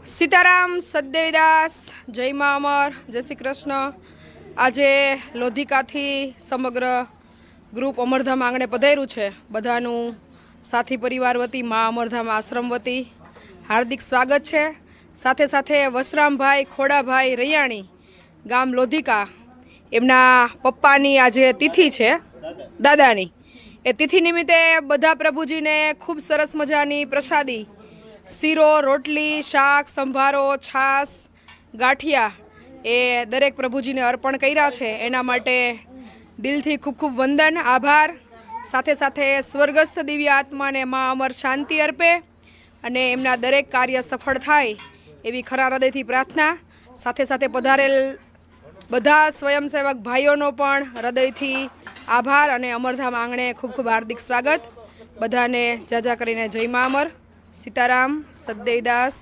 સીતારામ સદદેવીદાસ જય મા અમર જય શ્રી કૃષ્ણ। આજે લોધિકાથી સમગ્ર ગ્રુપ અમરધામ આંગણે પધાર્યું છે। બધાનું સાથી પરિવાર વતી મા અમરધામ આશ્રમ વતી હાર્દિક સ્વાગત છે। સાથે સાથે વસરામભાઈ ખોડાભાઈ રૈયાણી ગામ લોધિકા એમના પપ્પાની આજે તિથિ છે દાદાની। એ તિથિ નિમિત્તે બધા પ્રભુજીને ખૂબ સરસ મજાની પ્રસાદી શીરો રોટલી શાક સંભારો છાશ ગાંઠિયા એ દરેક પ્રભુજીને અર્પણ કર્યા છે। એના માટે દિલથી ખૂબ ખૂબ વંદન આભાર। સાથે સાથે સ્વર્ગસ્થ દિવ્ય આત્માને મા અમર શાંતિ અર્પે અને એમના દરેક કાર્ય સફળ થાય એવી ખરા હૃદયથી પ્રાર્થના। સાથે સાથે પધારેલ બધા સ્વયંસેવક ભાઈઓનો પણ હૃદયથી આભાર અને અમરધામ આંગણે ખૂબ ખૂબ હાર્દિક સ્વાગત। બધાને જાજા કરીને જય મા અમર। सीताराम सददेवीदास।